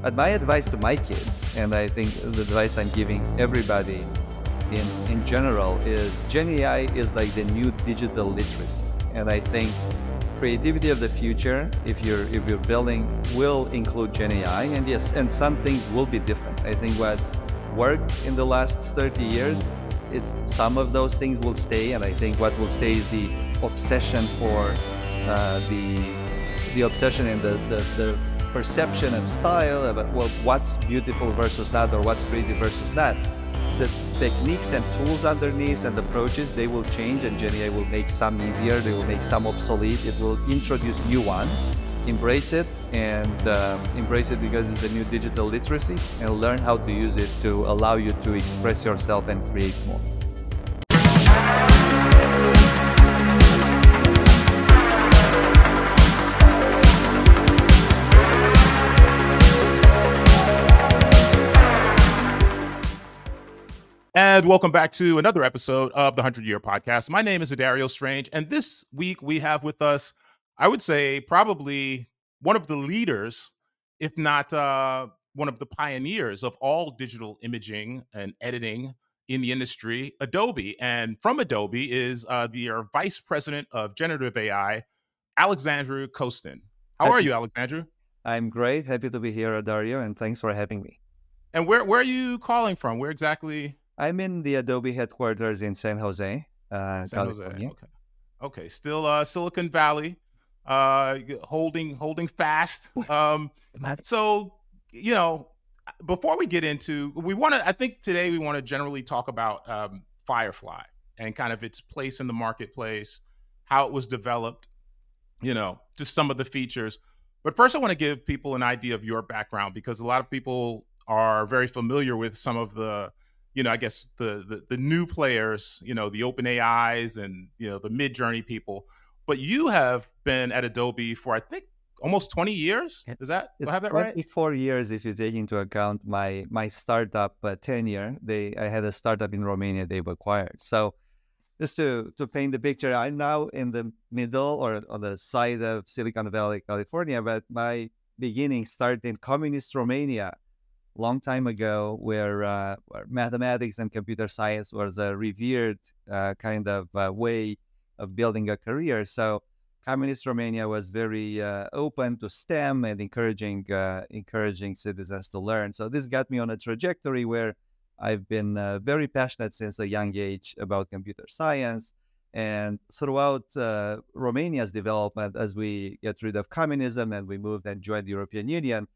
But my advice to my kids, and I think the advice I'm giving everybody in general, is Gen AI is like the new digital literacy. And I think creativity of the future, if you're building, will include Gen AI. And yes, and some things will be different. I think what worked in the last 30 years, it's some of those things will stay. And I think what will stay is the obsession for the obsession and the perception of style about, well, what's beautiful versus that, or what's creative versus that. The techniques and tools underneath and approaches, they will change, and Gen AI will make some easier, they will make some obsolete, it will introduce new ones. Embrace it, and embrace it because it's a new digital literacy, and learn how to use it to allow you to express yourself and create more. And welcome back to another episode of the 100-Year Podcast. My name is Adario Strange, and this week we have with us, I would say, probably one of the leaders, if not one of the pioneers of all digital imaging and editing in the industry, Adobe. And from Adobe is the Vice President of Generative AI, Alexandru Costin. How are you, Alexandru? I'm great. Happy to be here, Adario, and thanks for having me. And where are you calling from? Where exactly? I'm in the Adobe headquarters in San Jose, San California. Jose. Okay. Still Silicon Valley, holding fast. So, before we get into, I think today we want to generally talk about FireFly and kind of its place in the marketplace, how it was developed, just some of the features. But first, I want to give people an idea of your background, because a lot of people are very familiar with some of the I guess the new players, the OpenAIs and, the Midjourney people. But you have been at Adobe for, I think, almost 20 years. Do I have that right? 24 years if you take into account my startup tenure. I had a startup in Romania they've acquired. So just to paint the picture, I'm now in the middle or on the side of Silicon Valley, California, but my beginning started in communist Romania long time ago, where mathematics and computer science was a revered kind of way of building a career. So communist Romania was very open to STEM and encouraging citizens to learn. So this got me on a trajectory where I've been very passionate since a young age about computer science. And throughout Romania's development, as we get rid of communism and we moved and joined the European Union,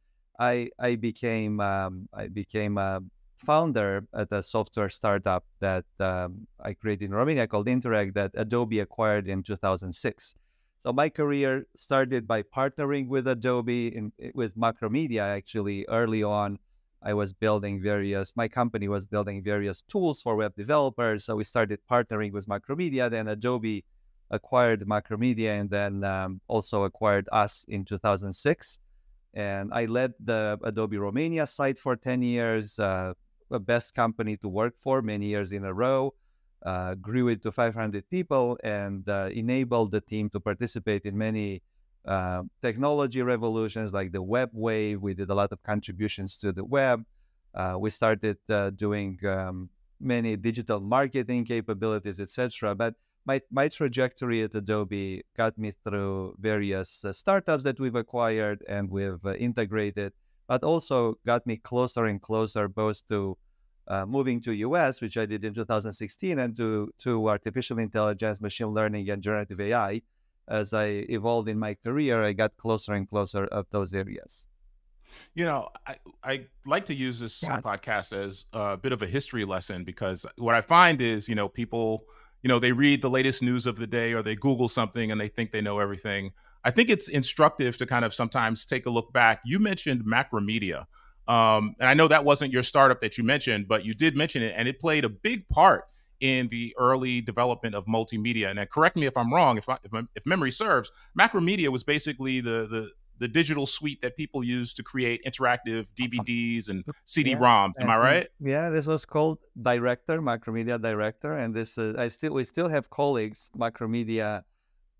I became a founder at a software startup that I created in Romania called Interact, that Adobe acquired in 2006. So my career started by partnering with Adobe with Macromedia. Actually, early on, my company was building various tools for web developers. So we started partnering with Macromedia. Then Adobe acquired Macromedia, and then also acquired us in 2006. And I led the Adobe Romania site for 10 years, the best company to work for many years in a row, grew it to 500 people, and enabled the team to participate in many technology revolutions like the web wave. We did a lot of contributions to the web. We started doing many digital marketing capabilities, etc. But my trajectory at Adobe got me through various startups that we've acquired and we've integrated, but also got me closer and closer both to moving to US, which I did in 2016, and to artificial intelligence, machine learning, and generative AI. As I evolved in my career, I got closer and closer of those areas. I like to use this podcast as a bit of a history lesson, because what I find is, people, they read the latest news of the day, or they Google something and they think they know everything. I think it's instructive to kind of sometimes take a look back. You mentioned Macromedia. And I know that wasn't your startup that you mentioned, but you did mention it, and it played a big part in the early development of multimedia. And correct me if I'm wrong, if memory serves, Macromedia was basically the digital suite that people use to create interactive DVDs and CD-ROMs. Am I right? Yeah, this was called Macromedia Director, and this we still have colleagues, Macromedia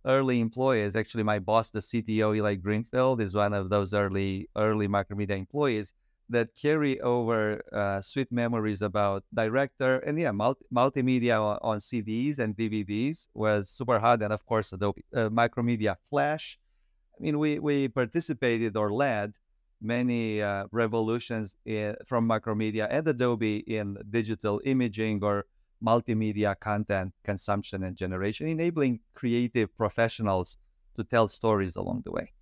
early employees. Actually, my boss, the CTO, Eli Greenfield, is one of those early Macromedia employees that carry over sweet memories about director and multimedia on CDs and DVDs was super hot, and of course Adobe Macromedia Flash. I mean, we participated or led many revolutions from Macromedia and Adobe in digital imaging or multimedia content consumption and generation, enabling creative professionals to tell stories along the way.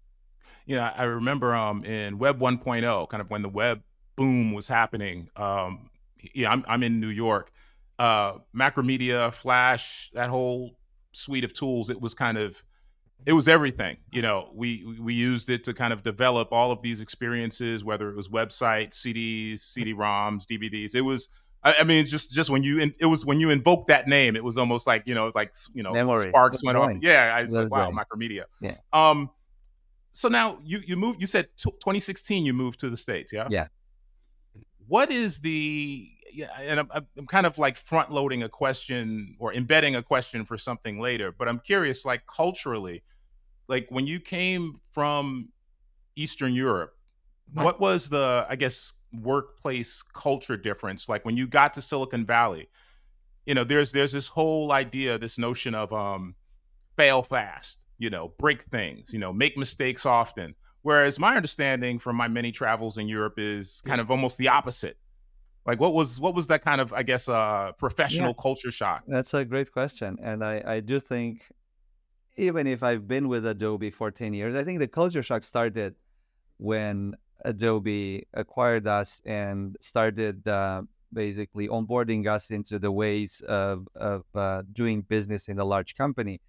Yeah, I remember in Web 1.0, kind of when the web boom was happening. Yeah, I'm in New York. Macromedia, Flash, that whole suite of tools, it was kind of, it was everything. You know, we used it to kind of develop all of these experiences, whether it was websites, CDs, CD-ROMs, DVDs. It was, I mean, it's just when you, it was when you invoke that name, it was almost like, you know, it's like, you know, Memories. sparks That's went off. right. Yeah, I was like, That's wow, right. Macromedia. Yeah. So now you moved. You said 2016 you moved to the States. Yeah. Yeah. What is the, yeah? And I'm kind of like front loading a question or embedding a question for something later. But I'm curious, like culturally, like when you came from Eastern Europe, what was the, I guess, workplace culture difference? Like when you got to Silicon Valley, you know, there's this whole idea, this notion of fail fast, you know, break things, you know, make mistakes often. Whereas my understanding from my many travels in Europe is kind of almost the opposite. Like what was that kind of, I guess, Yeah. professional culture shock? That's a great question. And I do think, even if I've been with Adobe for 10 years, I think the culture shock started when Adobe acquired us and started basically onboarding us into the ways of doing business in a large company.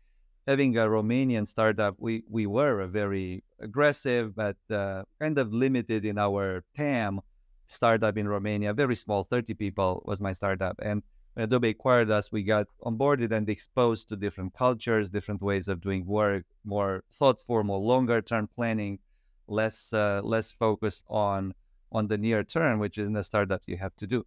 Having a Romanian startup, we were a very aggressive but kind of limited in our TAM startup in Romania. Very small, 30 people was my startup. And when Adobe acquired us, we got onboarded and exposed to different cultures, different ways of doing work, more thoughtful, more longer term planning, less focused on the near term, which in a startup you have to do.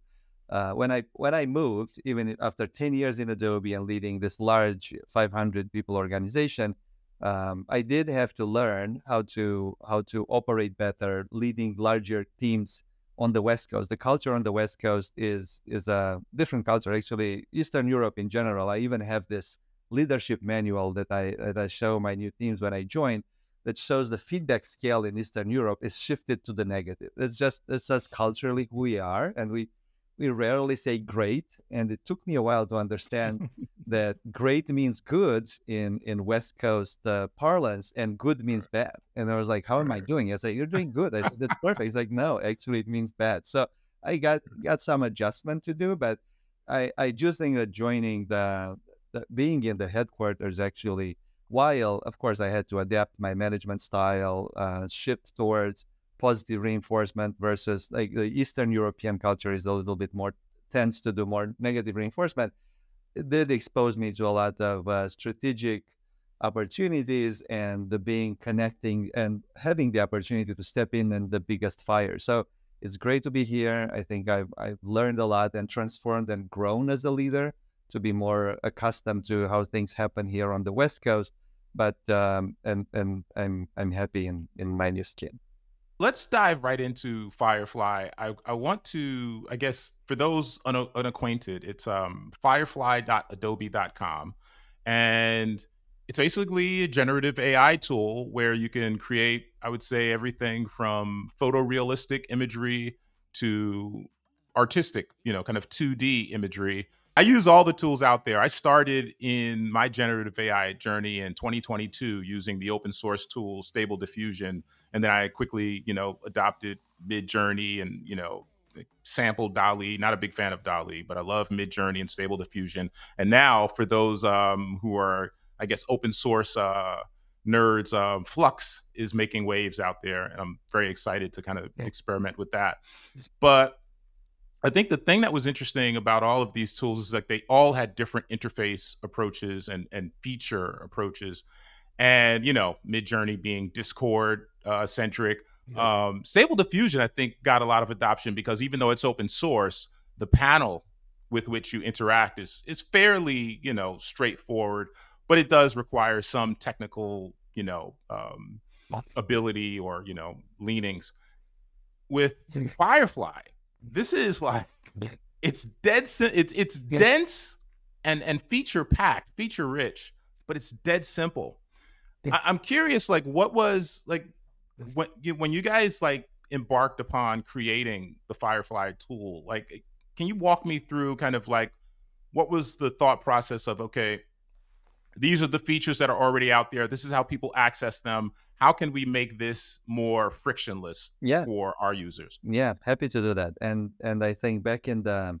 When I moved, even after 10 years in Adobe and leading this large 500 people organization, I did have to learn how to operate better, leading larger teams on the West Coast. The culture on the West Coast is a different culture. Actually, Eastern Europe in general. I even have this leadership manual that I show my new teams when I join, that shows the feedback scale in Eastern Europe is shifted to the negative. It's just culturally who we are, and we rarely say great. And it took me a while to understand that great means good in West Coast parlance, and good means bad. And I was like, how am I doing? I said, you're doing good. I said, that's perfect. He's like, no, actually it means bad. So I got some adjustment to do, but I just think that joining the being in the headquarters actually, while of course I had to adapt my management style, shift towards positive reinforcement versus like the Eastern European culture is a little bit more, tends to do more negative reinforcement. It did expose me to a lot of strategic opportunities and the being connecting and having the opportunity to step in the biggest fire. So it's great to be here. I think I've learned a lot and transformed and grown as a leader to be more accustomed to how things happen here on the West Coast. But and I'm happy in my new skin. Let's dive right into FireFly. I want to, I guess, for those unacquainted, it's firefly.adobe.com. And it's basically a generative AI tool where you can create, I would say, everything from photorealistic imagery to artistic, you know, kind of 2D imagery. I use all the tools out there. I started in my generative AI journey in 2022 using the open source tool Stable Diffusion, and then I quickly, you know, adopted Midjourney and, you know, sampled Dall-E. Not a big fan of Dall-E, but I love Midjourney and Stable Diffusion. And now for those who are, I guess, open source nerds, Flux is making waves out there, and I'm very excited to kind of experiment with that. But I think the thing that was interesting about all of these tools is like they all had different interface approaches and feature approaches. And, you know, Midjourney being Discord centric. Stable Diffusion, I think, got a lot of adoption because even though it's open source, the panel with which you interact is fairly, you know, straightforward. but it does require some technical, ability or, leanings. With FireFly, this is like, it's it's dense and feature packed, feature rich, but it's dead simple. I'm curious, like, what was like when you guys like embarked upon creating the FireFly tool? Like, can you walk me through kind of like what was the thought process of, okay, these are the features that are already out there. This is how people access them. How can we make this more frictionless Yeah, for our users? yeah, happy to do that. And I think back in the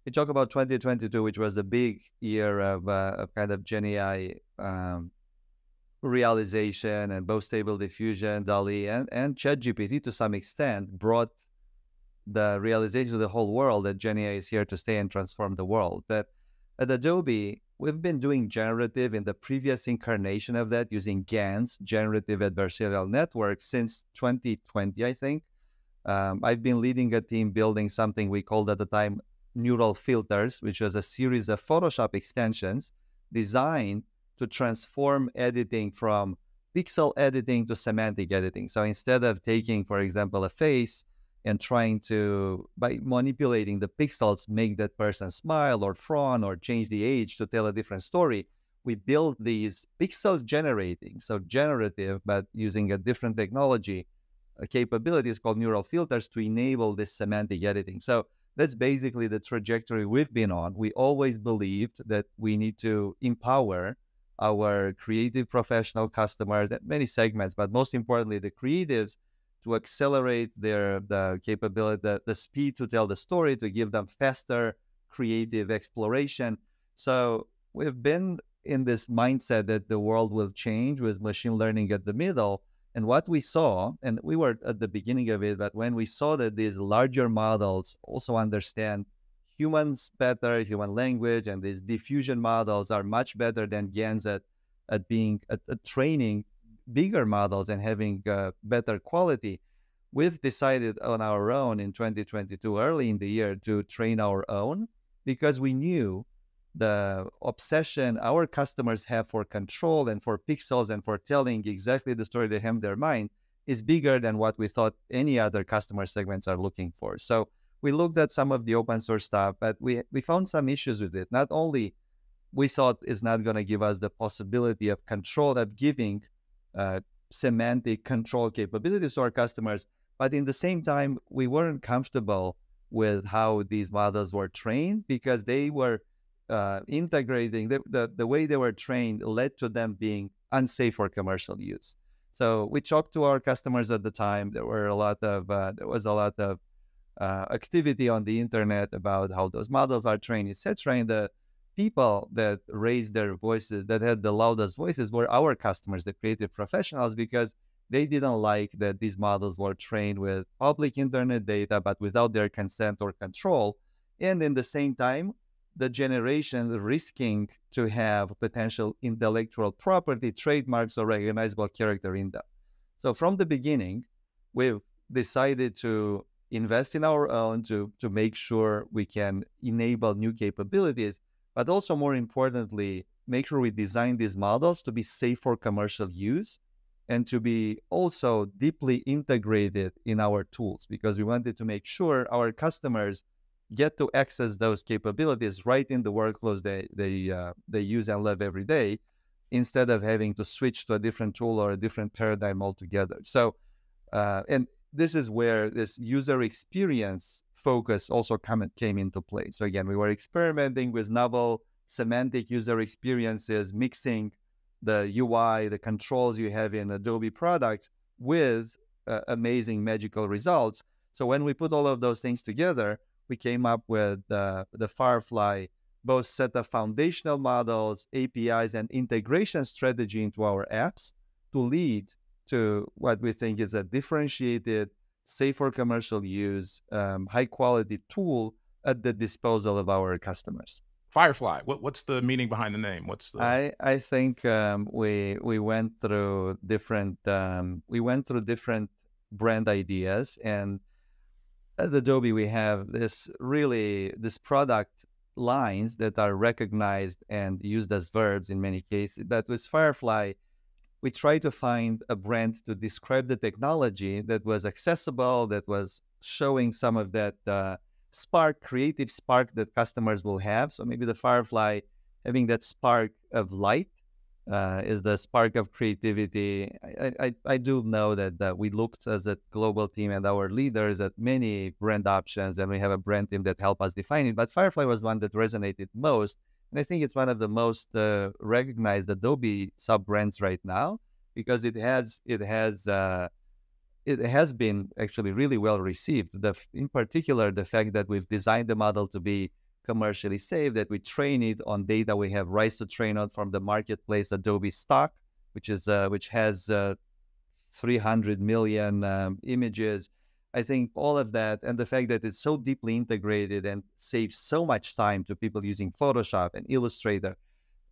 we talk about 2022, which was the big year of kind of Gen AI realization, and both Stable Diffusion, Dall-E, and ChatGPT to some extent brought the realization to the whole world that Gen AI is here to stay and transform the world. But at Adobe, we've been doing generative in the previous incarnation of that using GANs, Generative Adversarial Network, since 2020, I think. I've been leading a team building something we called at the time neural filters, which was a series of Photoshop extensions designed to transform editing from pixel editing to semantic editing. So instead of taking, for example, a face and trying to, by manipulating the pixels, make that person smile or frown or change the age to tell a different story, we built these pixel generating, so generative, but using a different technology, capabilities called neural filters to enable this semantic editing. So that's basically the trajectory we've been on. We always believed that we need to empower our creative professional customers at many segments, but most importantly, the creatives, to accelerate the capability, the speed to tell the story, to give them faster creative exploration. So we've been in this mindset that the world will change with machine learning at the middle. And what we saw, and we were at the beginning of it, but when we saw that these larger models also understand humans better, human language, and these diffusion models are much better than GANs at training bigger models and having better quality, we've decided on our own in 2022, early in the year, to train our own, because we knew the obsession our customers have for control and for pixels and for telling exactly the story they have in their mind is bigger than what we thought any other customer segments are looking for. So we looked at some of the open source stuff, but we found some issues with it. Not only we thought it's not going to give us the possibility of control, of giving semantic control capabilities to our customers, but in the same time, we weren't comfortable with how these models were trained, because they were integrating, the way they were trained led to them being unsafe for commercial use. So we talked to our customers at the time. There was a lot of activity on the internet about how those models are trained, etc. And the people that raised their voices, that had the loudest voices, were our customers, the creative professionals, because they didn't like that these models were trained with public internet data, but without their consent or control. And in the same time, the generation risking to have potential intellectual property, trademarks, or recognizable character in them. So from the beginning, we've decided to invest in our own to make sure we can enable new capabilities, but also more importantly, make sure we design these models to be safe for commercial use and to be also deeply integrated in our tools, because we wanted to make sure our customers get to access those capabilities right in the workflows they use and love every day, instead of having to switch to a different tool or a different paradigm altogether. So, and this is where this user experience focus also came into play. So again, we were experimenting with novel semantic user experiences, mixing the UI, the controls you have in Adobe products with amazing magical results. So when we put all of those things together, we came up with the FireFly, both set of foundational models, APIs, and integration strategy into our apps to lead to what we think is a differentiated, safe for commercial use, high quality tool at the disposal of our customers. FireFly. What's the meaning behind the name? What's the? I think we went through different brand ideas, and at Adobe we have this product lines that are recognized and used as verbs in many cases. But with FireFly, we tried to find a brand to describe the technology that was accessible, that was showing some of that spark, creative spark that customers will have. So maybe the FireFly having that spark of light is the spark of creativity. I do know that we looked as a global team and our leaders at many brand options, and we have a brand team that help us define it. But FireFly was one that resonated most. And I think it's one of the most recognized Adobe sub brands right now, because it has been actually really well received. In particular, the fact that we've designed the model to be commercially safe, that we train it on data we have rights to train on from the marketplace Adobe stock, which has 300 million images. I think all of that, and the fact that it's so deeply integrated and saves so much time to people using Photoshop and Illustrator,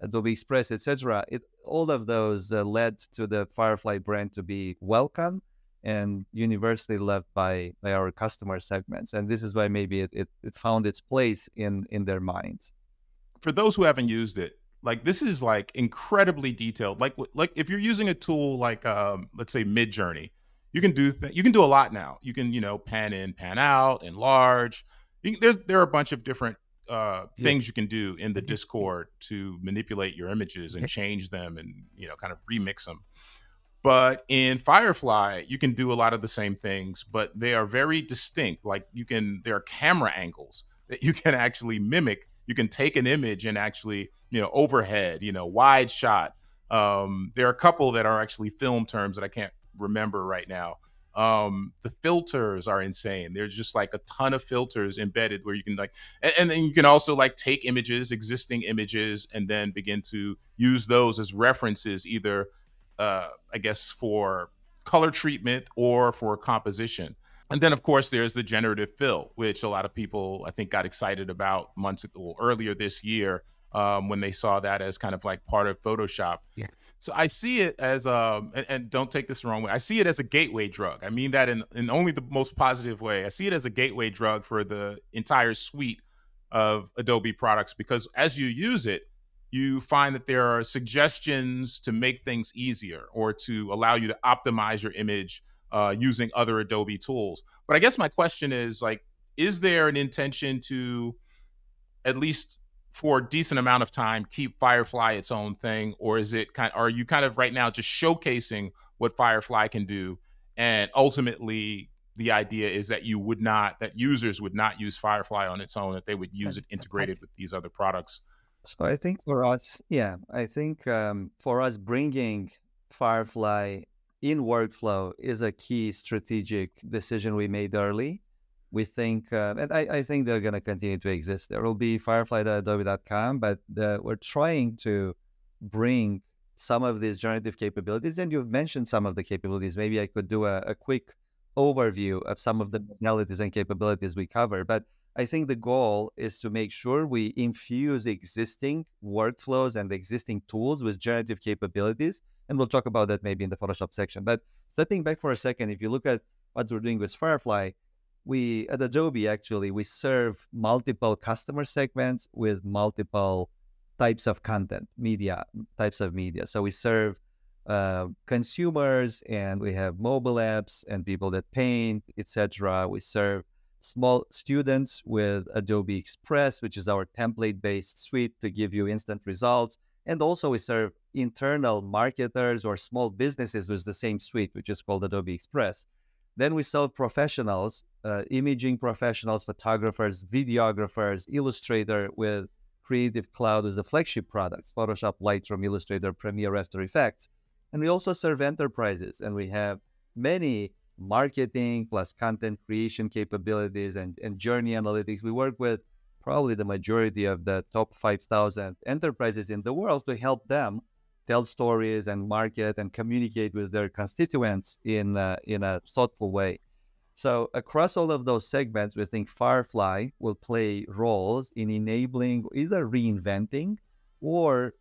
Adobe Express, etc. All of those led to the FireFly brand to be welcome and universally loved by our customer segments. And this is why maybe it found its place in their minds. For those who haven't used it, like this is like incredibly detailed. Like if you're using a tool like let's say Midjourney, you can do a lot now. You can pan in, pan out, enlarge. There are a bunch of different things you can do in the Discord to manipulate your images and change them and kind of remix them. But in FireFly, you can do a lot of the same things, but they are very distinct. Like there are camera angles that you can actually mimic. You can take an image and actually, overhead, wide shot. There are a couple that are actually film terms that I can't remember right now. The filters are insane. There's just like a ton of filters embedded where you can and then you can also like take existing images, and then begin to use those as references, either I guess for color treatment or for composition. And then of course there's the generative fill, which a lot of people I think got excited about months ago, earlier this year, when they saw that as kind of like part of Photoshop. Yeah. So I see it as and don't take this the wrong way, I see it as a gateway drug. I mean that in only the most positive way. I see it as a gateway drug for the entire suite of Adobe products, because as you use it, you find that there are suggestions to make things easier or to allow you to optimize your image using other Adobe tools. But I guess my question is, like, is there an intention to, at least for a decent amount of time, keep FireFly its own thing? Or are you kind of right now just showcasing what FireFly can do, and ultimately the idea is that users would not use FireFly on its own, that they would use it integrated with these other products? So I think for us, for us, bringing FireFly in workflow is a key strategic decision we made early. We think, and I think they're going to continue to exist. There will be firefly.adobe.com, but we're trying to bring some of these generative capabilities, and you've mentioned some of the capabilities. Maybe I could do a quick overview of some of the modalities and capabilities we cover. But I think the goal is to make sure we infuse existing workflows and existing tools with generative capabilities. And we'll talk about that maybe in the Photoshop section. But stepping back for a second, if you look at what we're doing with FireFly, we at Adobe, actually, we serve multiple customer segments with multiple types of content, types of media. So we serve consumers, and we have mobile apps and people that paint, etc. We serve small students with Adobe Express, which is our template-based suite to give you instant results. And also we serve internal marketers or small businesses with the same suite, which is called Adobe Express. Then we serve professionals, imaging professionals, photographers, videographers, Illustrator with Creative Cloud with the flagship products, Photoshop, Lightroom, Illustrator, Premiere, After Effects. And we also serve enterprises, and we have many marketing plus content creation capabilities and journey analytics. We work with probably the majority of the top 5,000 enterprises in the world to help them tell stories and market and communicate with their constituents in a thoughtful way. So across all of those segments, we think FireFly will play roles in enabling, either reinventing or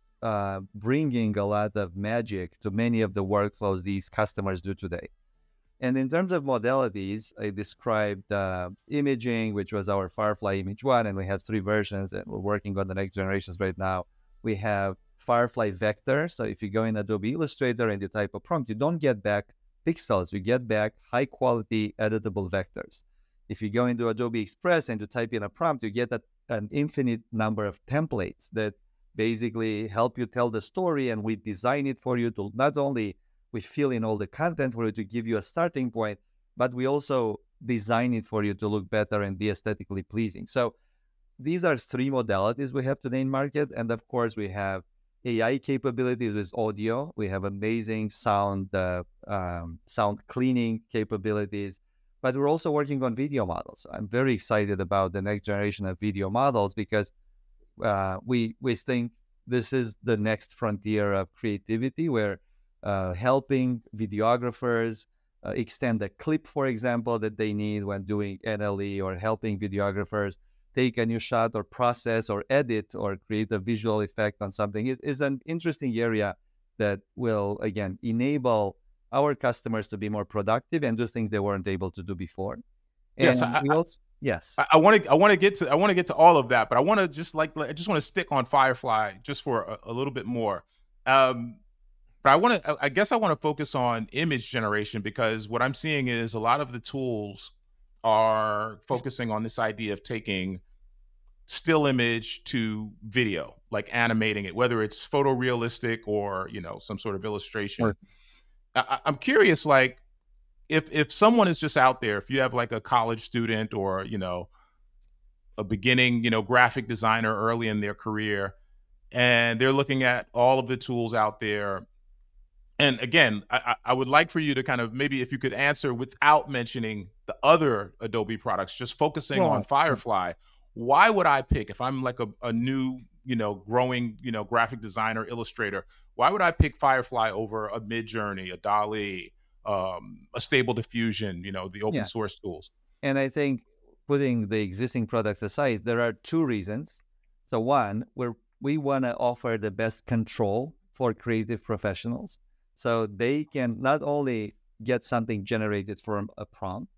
bringing a lot of magic to many of the workflows these customers do today. And in terms of modalities, I described imaging, which was our FireFly Image 1, and we have 3 versions, and we're working on the next generations right now. We have FireFly Vector. So if you go in Adobe Illustrator and you type a prompt, you don't get back pixels, you get back high-quality editable vectors. If you go into Adobe Express and you type in a prompt, you get an infinite number of templates that basically help you tell the story, and we design it for you to not only we fill in all the content for you to give you a starting point, but we also design it for you to look better and be aesthetically pleasing. So these are 3 modalities we have today in market. And of course, we have AI capabilities with audio. We have amazing sound cleaning capabilities, but we're also working on video models. I'm very excited about the next generation of video models because we think this is the next frontier of creativity, where helping videographers extend the clip, for example, that they need when doing NLE, or helping videographers take a new shot or process or edit or create a visual effect on something. It is an interesting area that will, again, enable our customers to be more productive and do things they weren't able to do before. Yes, And we also, yes, I want to get to all of that, but I want to just want to stick on FireFly just for a little bit more. But I guess I want to focus on image generation, because what I'm seeing is a lot of the tools are focusing on this idea of taking still image to video, like animating it, whether it's photorealistic or, some sort of illustration. I'm curious, like, if someone is just out there, if you have like a college student or, a beginning, graphic designer early in their career, and they're looking at all of the tools out there. And again, I would like for you to kind of, maybe if you could answer without mentioning the other Adobe products, just focusing on FireFly. Why would I pick, if I'm like a new, growing, graphic designer, illustrator, why would I pick FireFly over a Midjourney, a Dall-E, a Stable Diffusion, the open source tools? And I think, putting the existing products aside, there are 2 reasons. So one, we want to offer the best control for creative professionals, so they can not only get something generated from a prompt,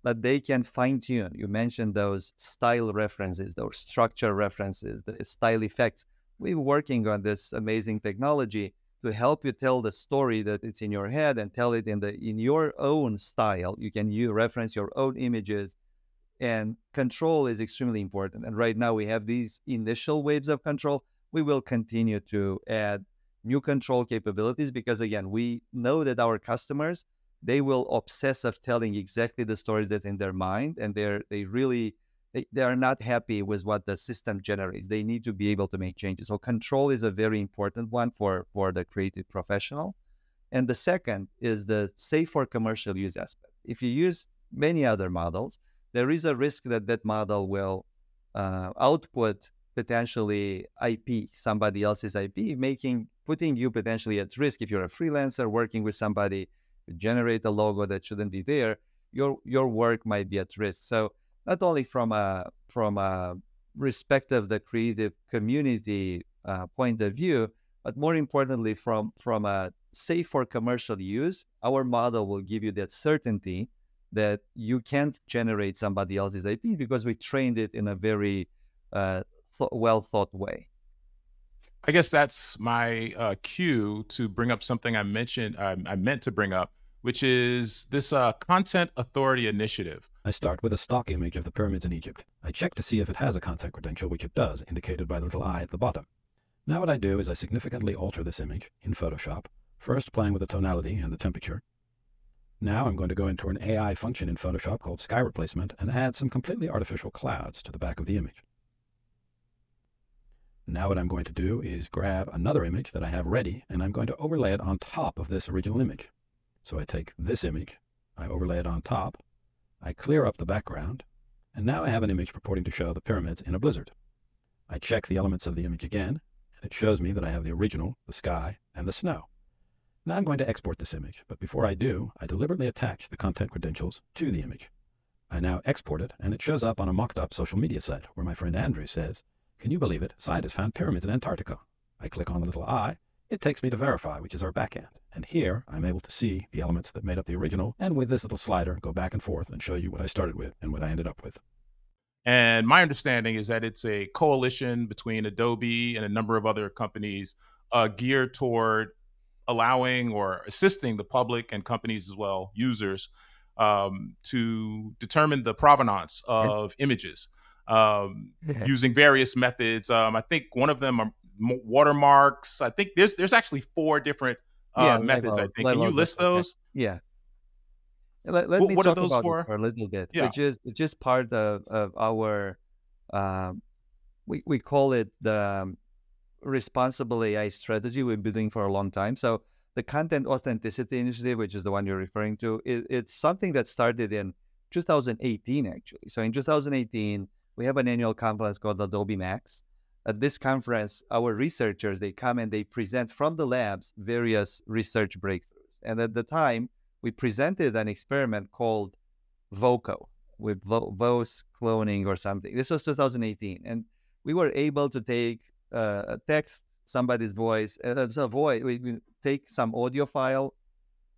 but they can fine tune. You mentioned those style references, those structure references, the style effects. We're working on this amazing technology to help you tell the story that it's in your head and tell it in your own style. You can reference your own images, and control is extremely important. And right now we have these initial waves of control. We will continue to add new control capabilities, because again, we know that our customers, they will obsess of telling exactly the stories that's in their mind, and they are not happy with what the system generates. They need to be able to make changes. So control is a very important one for the creative professional. And the second is the safe for commercial use aspect. If you use many other models, there is a risk that that model will output potentially IP, somebody else's IP, putting you potentially at risk. If you're a freelancer working with somebody to generate a logo that shouldn't be there, your work might be at risk. So not only from a respect of the creative community point of view, but more importantly, from a safe for commercial use, our model will give you that certainty that you can't generate somebody else's IP, because we trained it in a very well thought way. I guess that's my cue to bring up something I meant to bring up, which is this Content Authority Initiative. I start with a stock image of the pyramids in Egypt. I check to see if it has a content credential, which it does, indicated by the little eye at the bottom. Now what I do is I significantly alter this image in Photoshop, first playing with the tonality and the temperature. Now I'm going to go into an AI function in Photoshop called Sky Replacement and add some completely artificial clouds to the back of the image. Now what I'm going to do is grab another image that I have ready, and I'm going to overlay it on top of this original image. So I take this image, I overlay it on top, I clear up the background, and now I have an image purporting to show the pyramids in a blizzard. I check the elements of the image again, and it shows me that I have the original, the sky, and the snow. Now I'm going to export this image, but before I do, I deliberately attach the content credentials to the image. I now export it, and it shows up on a mocked-up social media site where my friend Andrew says, "Can you believe it? Scientists found pyramids in Antarctica." I click on the little eye, it takes me to Verify, which is our backend. And here I'm able to see the elements that made up the original, and with this little slider, go back and forth and show you what I started with and what I ended up with. And my understanding is that it's a coalition between Adobe and a number of other companies geared toward allowing or assisting the public and companies as well, users, to determine the provenance of images using various methods. I think one of them are watermarks. I think there's actually 4 different methods, I think. Can you list those? Yeah. Let me What are talk those about for? it for a little bit, Yeah. which is just part of our, we call it the responsible AI strategy we've been doing for a long time. So the Content Authenticity Initiative, which is the one you're referring to, it's something that started in 2018, actually. So in 2018, we have an annual conference called Adobe Max. At this conference, our researchers, they come and they present from the labs various research breakthroughs. And at the time, we presented an experiment called VOCO, with voice cloning or something. This was 2018. And we were able to take a text, somebody's voice, we take some audio file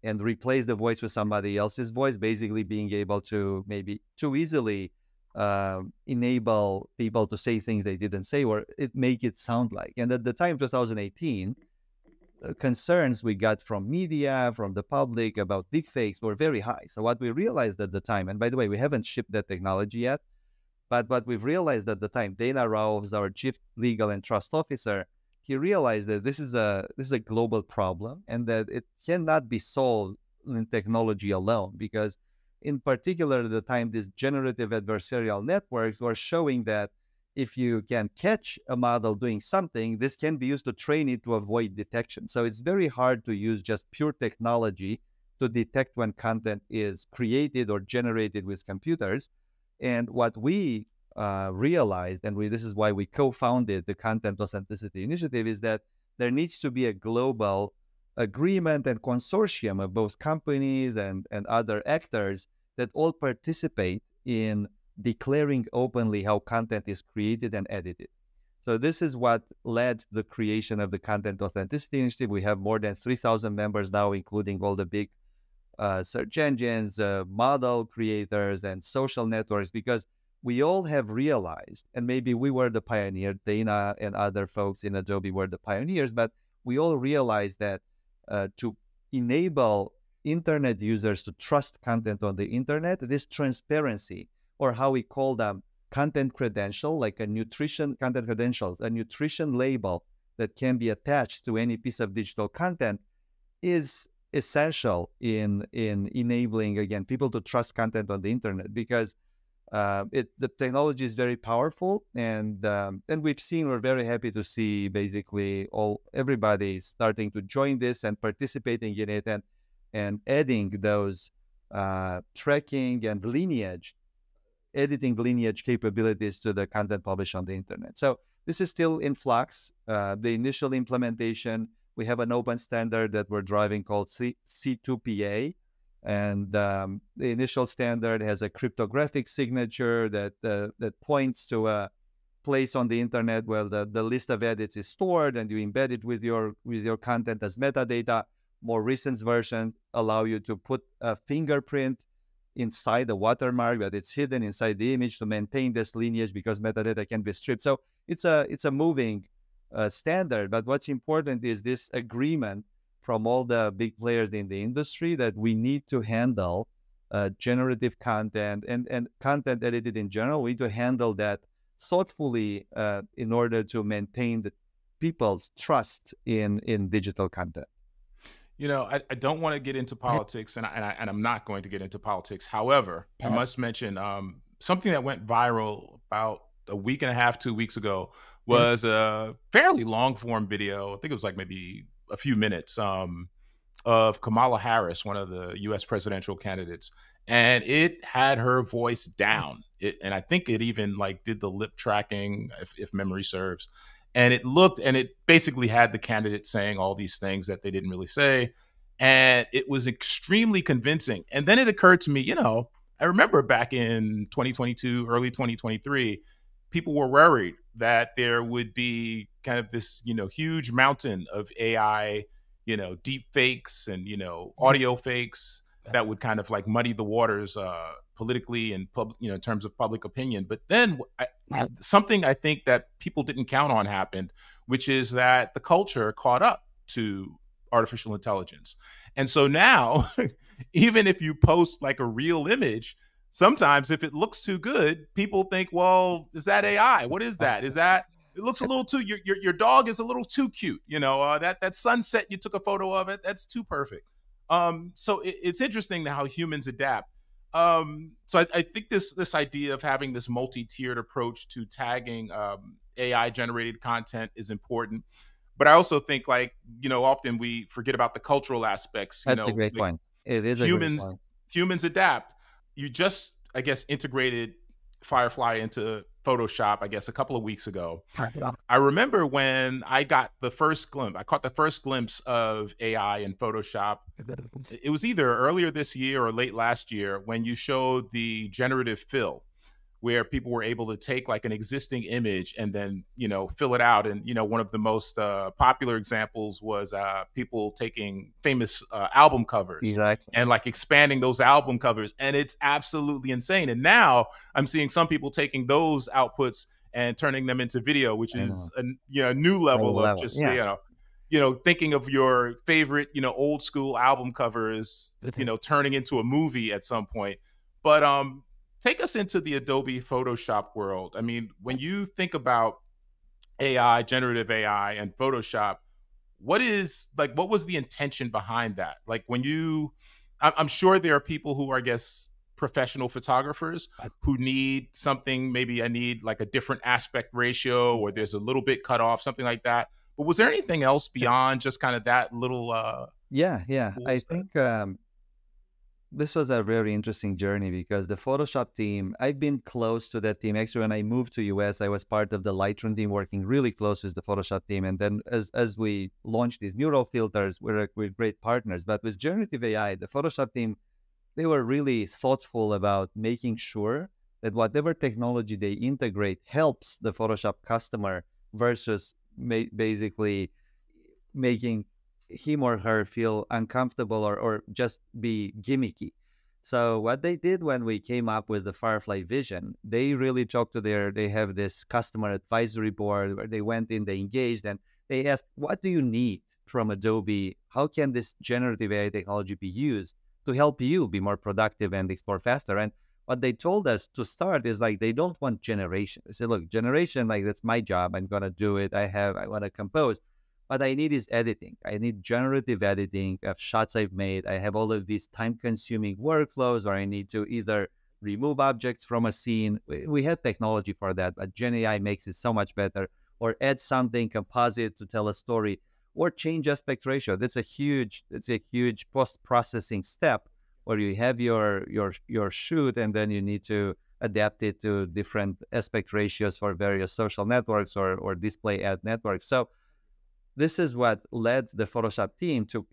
and replace the voice with somebody else's voice, basically being able to maybe too easily enable people to say things they didn't say, or make it sound like. And at the time, 2018, concerns we got from media, from the public about deepfakes were very high. So what we realized at the time, and by the way, we haven't shipped that technology yet, but what we've realized at the time, Dana Rao, who's our chief legal and trust officer, he realized that this is a global problem and that it cannot be solved in technology alone, because in particular at the time, these generative adversarial networks were showing that if you can catch a model doing something, this can be used to train it to avoid detection. So it's very hard to use just pure technology to detect when content is created or generated with computers. And what we realized, and this is why we co-founded the Content Authenticity Initiative, is that there needs to be a global agreement and consortium of both companies and other actors that all participate in declaring openly how content is created and edited. So this is what led to the creation of the Content Authenticity Initiative. We have more than 3,000 members now, including all the big search engines, model creators, and social networks, because we all have realized, and maybe we were the pioneer, Dana and other folks in Adobe were the pioneers, but we all realized that to enable internet users to trust content on the internet, this transparency, or how we call them content credential, like a nutrition content credentials, a nutrition label that can be attached to any piece of digital content, is essential in enabling, again, people to trust content on the internet, because the technology is very powerful, and we've seen, we're very happy to see basically everybody starting to join this and participating in it, and adding those tracking and editing lineage capabilities to the content published on the internet. So this is still in flux. The initial implementation, we have an open standard that we're driving called C2PA. And the initial standard has a cryptographic signature that points to a place on the internet where the list of edits is stored, and you embed it with your content as metadata. More recent versions allow you to put a fingerprint inside the watermark, that it's hidden inside the image, to maintain this lineage, because metadata can be stripped. So it's a moving standard. But what's important is this agreement from all the big players in the industry that we need to handle generative content and content edited in general. We need to handle that thoughtfully in order to maintain the people's trust in digital content. You know, I don't want to get into politics, and I'm not going to get into politics. However, I must mention something that went viral about a week and a half, 2 weeks ago, was a fairly long form video. I think it was like maybe a few minutes of Camala Harris, one of the U.S. presidential candidates, and it had her voice down. And I think it even like did the lip tracking, if memory serves. And it basically had the candidate saying all these things that they didn't really say. And it was extremely convincing. And then it occurred to me, you know, I remember back in 2022, early 2023, people were worried that there would be kind of this, huge mountain of AI, deep fakes and, audio fakes that would kind of like muddy the waters politically and in terms of public opinion. But then something I think that people didn't count on happened, which is that the culture caught up to artificial intelligence. And so now, even if you post like a real image, sometimes if it looks too good, people think, well, is that AI? What is that? Is that, it looks a little too, your dog is a little too cute. That sunset you took a photo of it, that's too perfect. So it's interesting how humans adapt. So I think this idea of having this multi-tiered approach to tagging AI generated content is important. But I also think, like, often we forget about the cultural aspects. That's a great point. It is a great point. Humans adapt. You just, I guess, integrated FireFly into Photoshop, I guess, a couple of weeks ago. I remember when I caught the first glimpse of AI in Photoshop. It was either earlier this year or late last year when you showed the generative fill, where people were able to take like an existing image and then, fill it out. And, one of the most popular examples was people taking famous album covers and like expanding those album covers. And it's absolutely insane. And now I'm seeing some people taking those outputs and turning them into video, which is a new level of just, thinking of your favorite, old school album covers, turning into a movie at some point. But take us into the Adobe Photoshop world. I mean, when you think about AI, generative AI, and Photoshop, what was the intention behind that? Like I'm sure there are people who are, I guess, professional photographers who need something. Maybe I need like a different aspect ratio, or there's a little bit cut off, something like that. But was there anything else beyond just kind of that little? I think this was a very interesting journey because the Photoshop team, I've been close to that team. Actually, when I moved to US, I was part of the Lightroom team working really close with the Photoshop team. And then as we launched these neural filters, we're great partners. But with generative AI, the Photoshop team, they were really thoughtful about making sure that whatever technology they integrate helps the Photoshop customer versus basically making him or her feel uncomfortable or just be gimmicky. So what they did when we came up with the FireFly vision, they really talked to they have this customer advisory board where they went in, they engaged, and they asked, what do you need from Adobe? How can this generative AI technology be used to help you be more productive and explore faster? And what they told us to start is like, they don't want generation. They said, look, generation, like that's my job. I'm going to do it. I want to compose. What I need is editing. I need generative editing of shots I've made. I have all of these time-consuming workflows where I need to either remove objects from a scene. We had technology for that, but Gen AI makes it so much better. Or add something, composite to tell a story, or change aspect ratio. That's a huge post-processing step where you have your shoot, and then you need to adapt it to different aspect ratios for various social networks or display ad networks. So this is what led the Photoshop team to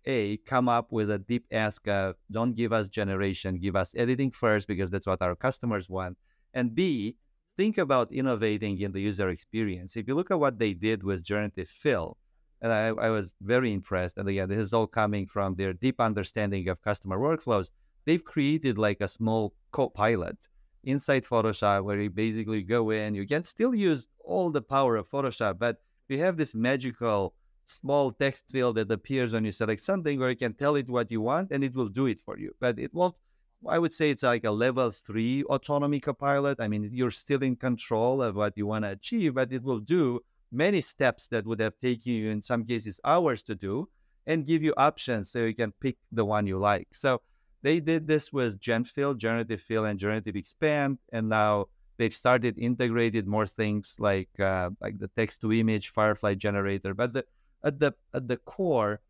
come up with a deep ask of, don't give us generation, give us editing first, because that's what our customers want. And B, think about innovating in the user experience. If you look at what they did with generative fill, and I was very impressed. And again, this is all coming from their deep understanding of customer workflows. They've created like a small co-pilot inside Photoshop where you basically go in, you can still use all the power of Photoshop, but you have this magical small text field that appears when you select something where you can tell it what you want and it will do it for you. But it won't, I would say it's like a level 3 autonomy copilot. I mean, you're still in control of what you want to achieve, but it will do many steps that would have taken you, in some cases, hours to do, and give you options so you can pick the one you like. So they did this with generative fill, and generative expand, and now they've started integrated more things like the text to image FireFly generator. But at the core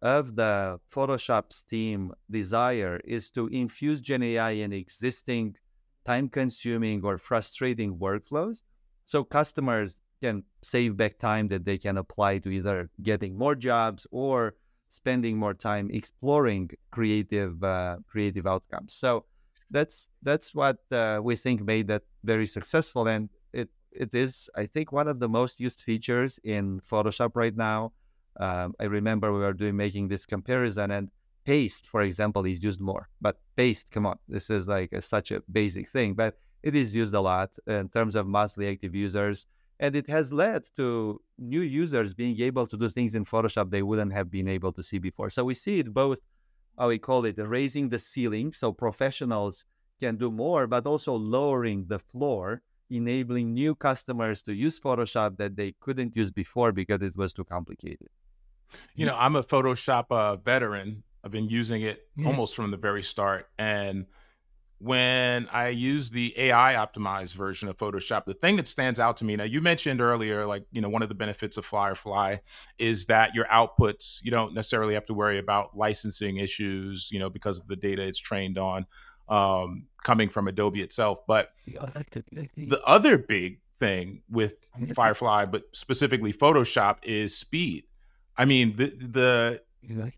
of the Photoshop's team desire is to infuse Gen AI in existing time-consuming or frustrating workflows, so customers can save back time that they can apply to either getting more jobs or spending more time exploring creative outcomes. So that's what we think made that very successful, and it is, I think, one of the most used features in Photoshop right now. I remember we were making this comparison, and paste, for example, is used more. But paste, come on, this is like such a basic thing, but it is used a lot in terms of monthly active users. And it has led to new users being able to do things in Photoshop they wouldn't have been able to see before. So we see it both, how we call it, raising the ceiling, so professionals can do more, but also lowering the floor, enabling new customers to use Photoshop that they couldn't use before because it was too complicated. You know, I'm a Photoshop veteran. I've been using it almost from the very start. And when I use the AI optimized version of Photoshop, the thing that stands out to me, now you mentioned earlier, like, you know, one of the benefits of FireFly is that your outputs, you don't necessarily have to worry about licensing issues, you know, because of the data it's trained on, coming from Adobe itself. But the other big thing with FireFly, but specifically Photoshop, is speed. I mean,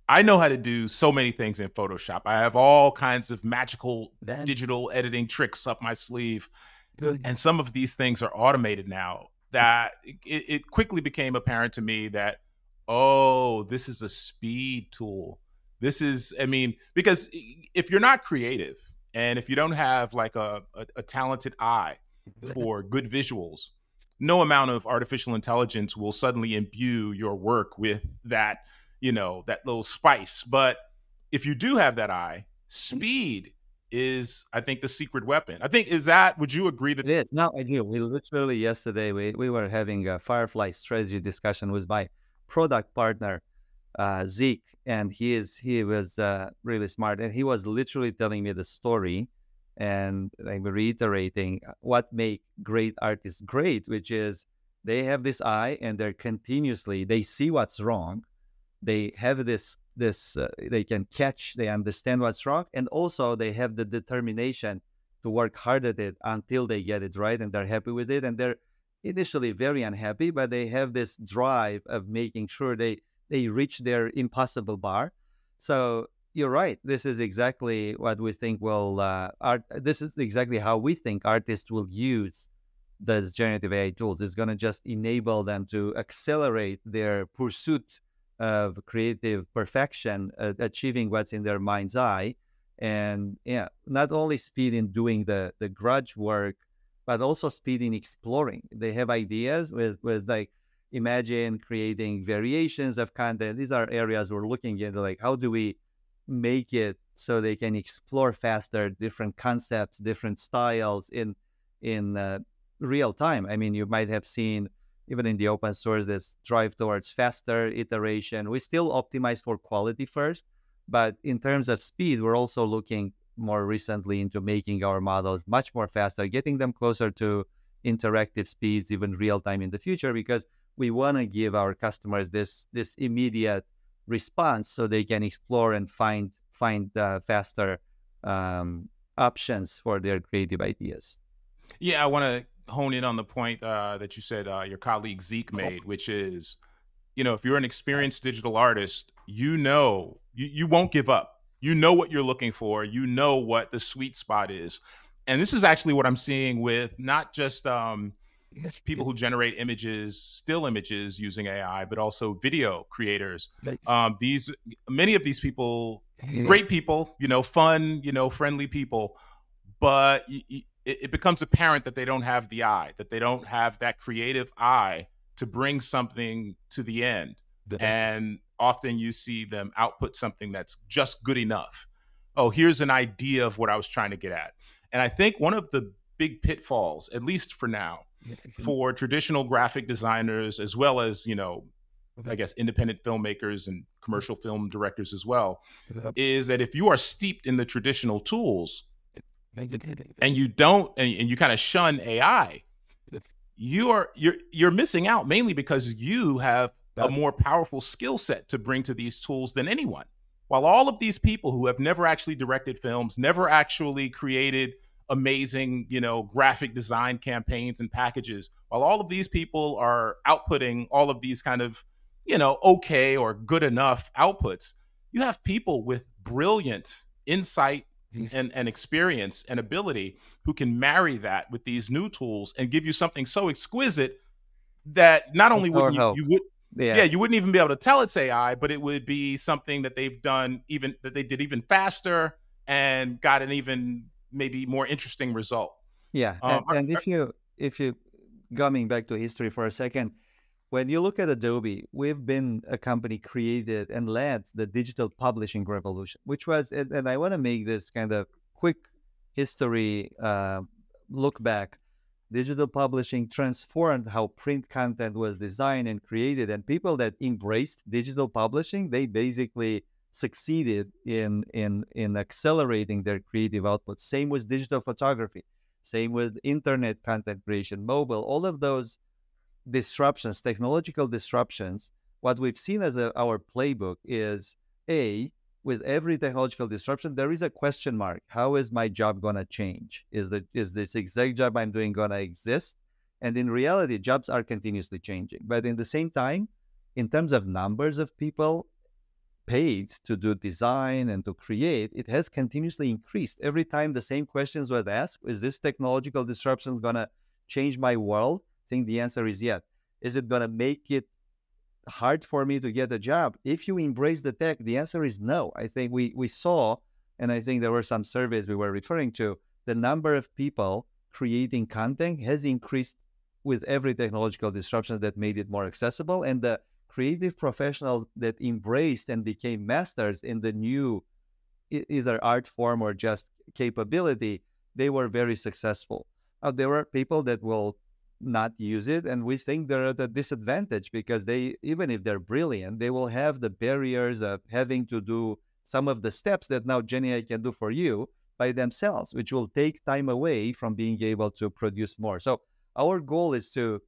I know how to do so many things in Photoshop. I have all kinds of magical digital editing tricks up my sleeve. And some of these things are automated now, that it quickly became apparent to me that, oh, this is a speed tool. This is, I mean, because if you're not creative and if you don't have like a talented eye for good visuals, no amount of artificial intelligence will suddenly imbue your work with that, you know, that little spice. But if you do have that eye, speed is, I think, the secret weapon. I think, would you agree that? It is. No, I do. We literally yesterday, we were having a FireFly strategy discussion with my product partner, Zeke, and he was really smart. And he was literally telling me the story and like reiterating what make great artists great, which is they have this eye and they see what's wrong. They have this they can catch, they understand what's wrong, and also they have the determination to work hard at it until they get it right and they're happy with it. And they're initially very unhappy, but they have this drive of making sure they reach their impossible bar. So you're right. This is exactly what we think this is exactly how we think artists will use those generative AI tools. It's going to just enable them to accelerate their pursuit of creative perfection, achieving what's in their mind's eye. And yeah, not only speed in doing the grudge work, but also speed in exploring. They have ideas with like, imagine creating variations of content. These are areas we're looking into, like how do we make it so they can explore faster different concepts, different styles in real time. I mean, you might have seen even in the open source this drive towards faster iteration. We still optimize for quality first, but in terms of speed, we're also looking more recently into making our models much more faster, getting them closer to interactive speeds, even real time in the future, because we want to give our customers this immediate response so they can explore and find faster options for their creative ideas. Yeah, I want to hone in on the point that you said your colleague Zeke made, which is, you know, if you're an experienced digital artist, you know, you won't give up. You know what you're looking for. You know what the sweet spot is. And this is actually what I'm seeing with not just people who generate images, still images using AI, but also video creators. Many of these people, great people, you know, fun, you know, friendly people, but it becomes apparent that they don't have the eye, that they don't have that creative eye to bring something to the end. And often you see them output something that's just good enough. Oh, here's an idea of what I was trying to get at. And I think one of the big pitfalls, at least for now, for traditional graphic designers, as well as, you know, I guess independent filmmakers and commercial film directors as well, is that if you are steeped in the traditional tools and you don't, and you kind of shun AI, you're missing out, mainly because you have a more powerful skill set to bring to these tools than anyone. While all of these people who have never actually directed films, never actually created amazing, you know, graphic design campaigns and packages, while all of these people are outputting all of these kind of, you know, okay or good enough outputs, you have people with brilliant insight, and experience and ability who can marry that with these new tools and give you something so exquisite that not only wouldn't you wouldn't even be able to tell it's AI, but it would be something that they've done that they did even faster and got an even maybe more interesting result. Yeah, and if you coming back to history for a second, when you look at Adobe, we've been a company created and led the digital publishing revolution, which was, and I want to make this kind of quick history look back. Digital publishing transformed how print content was designed and created, and people that embraced digital publishing, they basically succeeded in accelerating their creative output. Same with digital photography, same with internet content creation, mobile, all of those disruptions, technological disruptions. What we've seen as our playbook is with every technological disruption, there is a question mark. How is my job going to change? Is this exact job I'm doing going to exist? And in reality, jobs are continuously changing. But in the same time, in terms of numbers of people paid to do design and to create, it has continuously increased. Every time the same questions were asked, is this technological disruption going to change my world? I think the answer is yes. Is it going to make it hard for me to get a job? If you embrace the tech, the answer is no. I think we saw, and I think there were some surveys we were referring to, the number of people creating content has increased with every technological disruption that made it more accessible, and the creative professionals that embraced and became masters in the new either art form or just capability, they were very successful. There were people that will not use it, and we think they're at a disadvantage because they, even if they're brilliant, they will have the barriers of having to do some of the steps that now GenAI can do for you by themselves, which will take time away from being able to produce more. So our goal is to,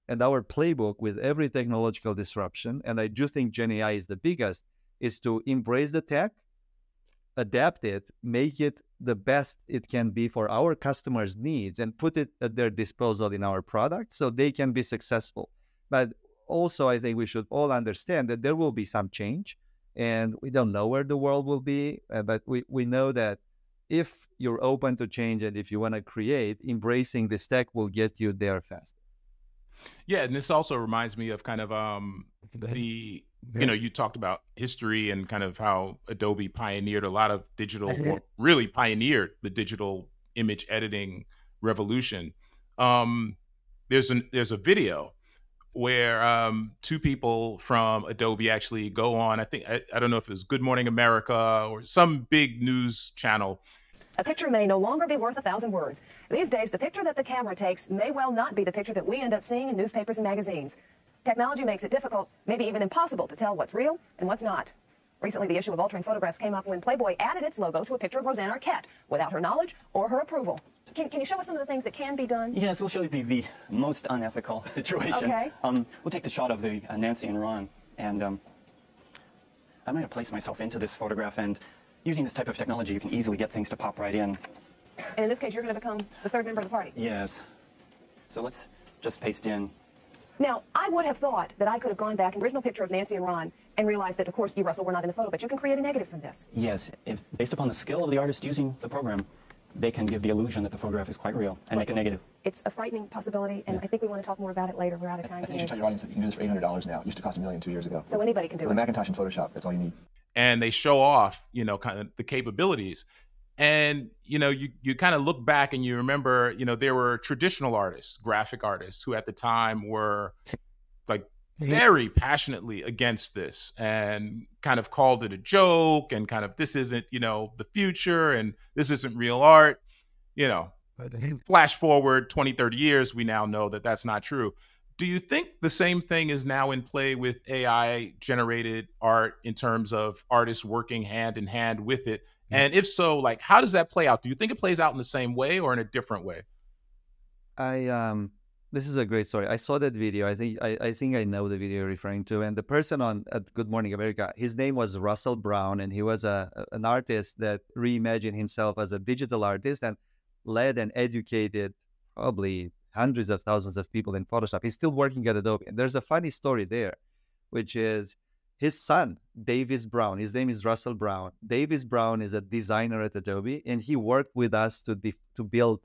and our playbook with every technological disruption, and I do think GenAI is the biggest, is to embrace the tech, adapt it, make it the best it can be for our customers' needs, and put it at their disposal in our product so they can be successful. But also, I think we should all understand that there will be some change, and we don't know where the world will be, but we know that if you're open to change and if you want to create, embracing this tech will get you there faster. Yeah, and this also reminds me of kind of you talked about history and kind of how Adobe pioneered a lot of digital, or really pioneered the digital image editing revolution. There's a video where two people from Adobe actually go on, I don't know if it was Good Morning America or some big news channel. A picture may no longer be worth 1,000 words. These days, the picture that the camera takes may well not be the picture that we end up seeing in newspapers and magazines. Technology makes it difficult, maybe even impossible, to tell what's real and what's not. Recently, the issue of altering photographs came up when Playboy added its logo to a picture of Rosanna Arquette without her knowledge or her approval. Can you show us some of the things that can be done? Yes, we'll show you the most unethical situation. Okay. We'll take the shot of the Nancy and Ron, and I'm going to place myself into this photograph, and using this type of technology, you can easily get things to pop right in. And in this case, you're going to become the third member of the party. Yes. So let's just paste in. Now, I would have thought that I could have gone back in the original picture of Nancy and Ron and realized that, of course, you, Russell, were not in the photo, but you can create a negative from this. Yes. Based upon the skill of the artist using the program, they can give the illusion that the photograph is quite real and make a negative. It's a frightening possibility, and yes. I think we want to talk more about it later. We're out of time. I think you should tell your audience that you can do this for $800 now. It used to cost $1 million 2 years ago. So anybody can do it. With a Macintosh and Photoshop, that's all you need. And they show off, kind of the capabilities. And, you kind of look back and you remember, there were traditional artists, graphic artists, who at the time were like very passionately against this and kind of called it a joke and kind of, this isn't, the future and this isn't real art. Flash forward 20, 30 years, we now know that that's not true. Do you think the same thing is now in play with AI generated art in terms of artists working hand in hand with it? And if so, like, how does that play out? Do you think it plays out in the same way or in a different way? This is a great story. I saw that video. I think I know the video you're referring to. And the person at Good Morning America, his name was Russell Brown, and he was an artist that reimagined himself as a digital artist and led and educated probably hundreds of thousands of people in Photoshop. He's still working at Adobe. And there's a funny story there, which is his son, Davis Brown, his name is Russell Brown. Davis Brown is a designer at Adobe, and he worked with us to build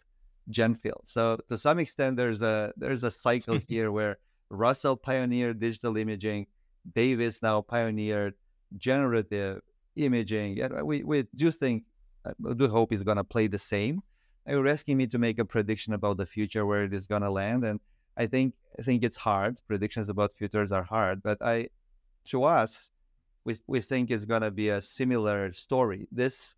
Genfield. So to some extent, there's a cycle here where Russell pioneered digital imaging, Davis now pioneered generative imaging, and we do think, I do hope it's going to play the same. You're asking me to make a prediction about the future, where it is going to land, and I think it's hard. Predictions about futures are hard, but to us, we think it's going to be a similar story. This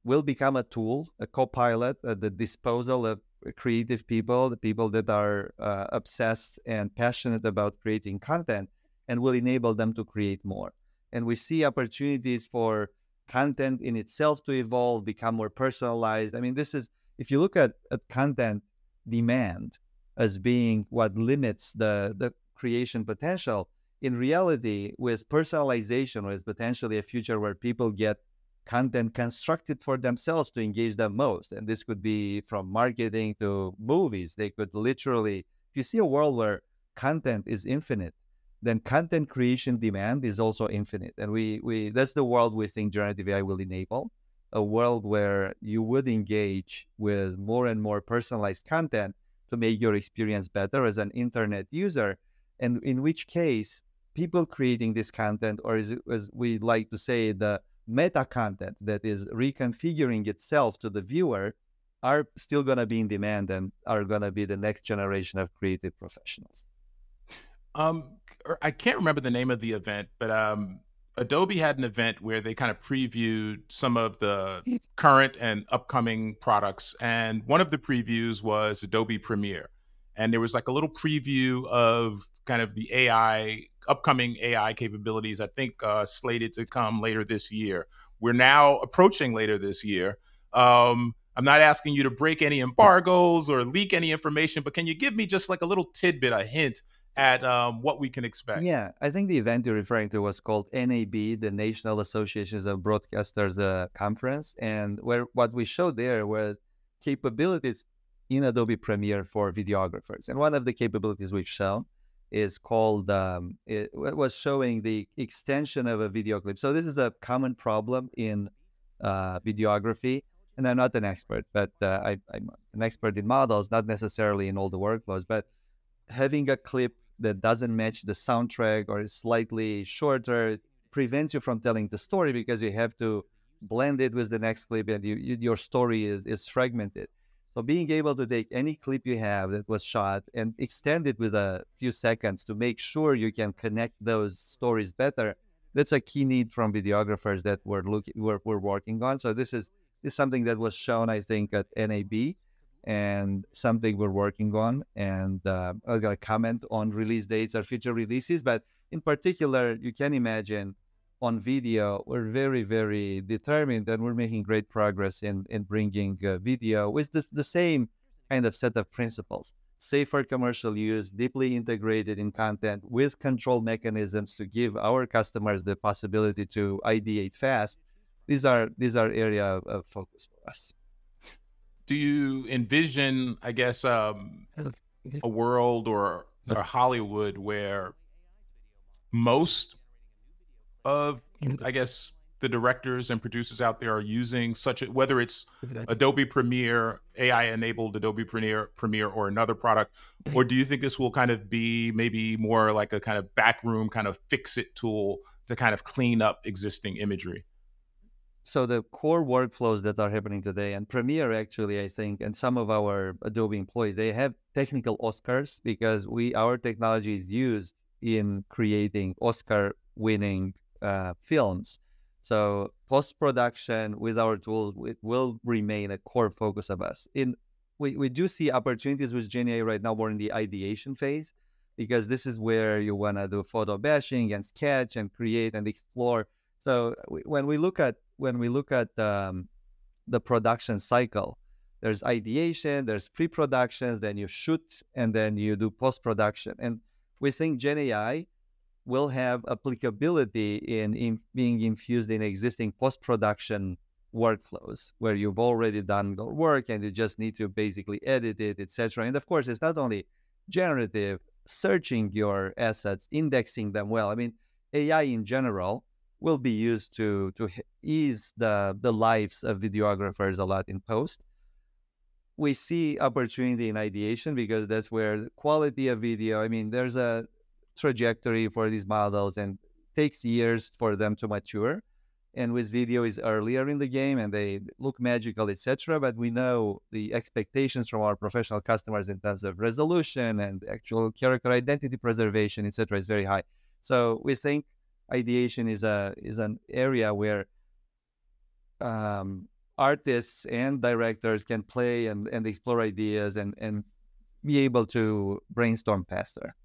will become a tool, a co-pilot at the disposal of creative people, the people that are obsessed and passionate about creating content, and will enable them to create more. And we see opportunities for content in itself to evolve, become more personalized. I mean, this is, if you look at content demand as being what limits the creation potential, in reality, with personalization, with potentially a future where people get content constructed for themselves to engage them most. And this could be from marketing to movies. They could literally, if you see a world where content is infinite, then content creation demand is also infinite. And we that's the world we think generative AI will enable, a world where you would engage with more and more personalized content to make your experience better as an internet user. And in which case, people creating this content, or as we like to say, the meta content that is reconfiguring itself to the viewer, are still going to be in demand and are going to be the next generation of creative professionals. I can't remember the name of the event, but Adobe had an event where they kind of previewed some of the current and upcoming products. And one of the previews was Adobe Premiere. And there was like a little preview of kind of the upcoming AI capabilities, I think slated to come later this year. We're now approaching later this year. I'm not asking you to break any embargoes or leak any information, but can you give me just like a little tidbit, a hint at what we can expect? Yeah, I think the event you're referring to was called NAB, the National Associations of Broadcasters Conference. And what we showed there were capabilities in Adobe Premiere for videographers. And one of the capabilities we've shown is called, it was showing the extension of a video clip. So this is a common problem in videography. And I'm not an expert, but I'm an expert in models, not necessarily in all the workflows. But having a clip that doesn't match the soundtrack or is slightly shorter prevents you from telling the story, because you have to blend it with the next clip, and your story is fragmented. So being able to take any clip you have that was shot and extend it with a few seconds to make sure you can connect those stories better, that's a key need from videographers that we're working on. So this is something that was shown, I think, at NAB, and something we're working on. And I'm going to comment on release dates or future releases, but in particular, you can imagine on video, we're very, very determined, and we're making great progress in bringing video with the same kind of set of principles. Safer commercial use, deeply integrated in content with control mechanisms to give our customers the possibility to ideate fast. These are area of focus for us. Do you envision, I guess, a world or Hollywood where most of, I guess, the directors and producers out there are using whether it's Adobe Premiere, AI-enabled Adobe Premiere, or another product? Or do you think this will kind of be maybe more like a kind of backroom kind of fix-it tool to kind of clean up existing imagery? So the core workflows that are happening today, and Premiere actually, I think, and some of our Adobe employees, they have technical Oscars because our technology is used in creating Oscar-winning films. So post-production with our tools, it will remain a core focus of us. We do see opportunities with Gen AI right now more in the ideation phase, because this is where you want to do photo bashing and sketch and create and explore. So when we look at the production cycle, there's ideation, there's pre-productions, then you shoot, and then you do post-production. And we think Gen AI will have applicability in being infused in existing post-production workflows where you've already done the work and you just need to basically edit it, etc. And of course, it's not only generative, searching your assets, indexing them well. I mean, AI in general will be used to ease the lives of videographers a lot in post. We see opportunity in ideation because that's where the quality of video, I mean, there's a trajectory for these models and it takes years for them to mature. And with video is earlier in the game and they look magical, etc. But we know the expectations from our professional customers in terms of resolution and actual character identity preservation, etc., is very high. So we think ideation is an area where artists and directors can play and explore ideas and be able to brainstorm faster.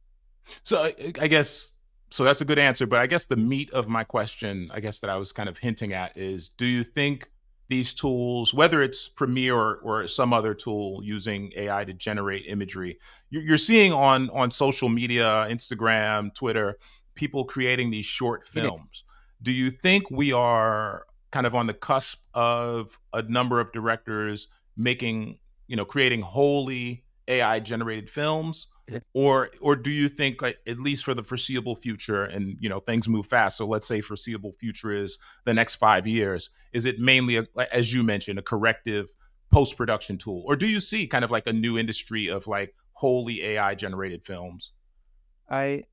So I guess, so that's a good answer, but I guess the meat of my question, I guess that I was kind of hinting at is, do you think these tools, whether it's Premiere or some other tool using AI to generate imagery, you're seeing on social media, Instagram, Twitter, people creating these short films. Do you think we are kind of on the cusp of a number of directors making, creating wholly AI generated films? Or do you think, like, at least for the foreseeable future, and things move fast, so let's say foreseeable future is the next 5 years, is it mainly, as you mentioned, a corrective post-production tool? Or do you see kind of like a new industry of like wholly AI generated films? I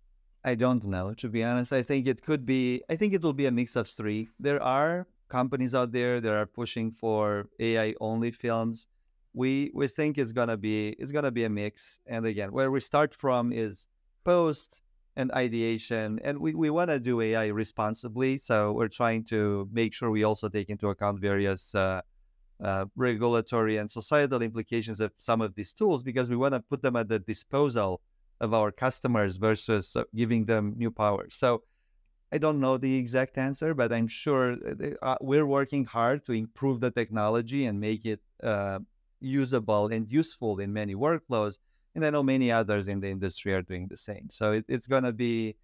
don't know, to be honest. I think it will be a mix of three. There are companies out there that are pushing for AI only films. We think it's gonna be a mix. And again, where we start from is post and ideation, and we want to do AI responsibly. So we're trying to make sure we also take into account various regulatory and societal implications of some of these tools, because we want to put them at the disposal of our customers versus giving them new powers. So I don't know the exact answer, but I'm sure we're working hard to improve the technology and make it usable and useful in many workflows. And I know many others in the industry are doing the same. So it's going to be,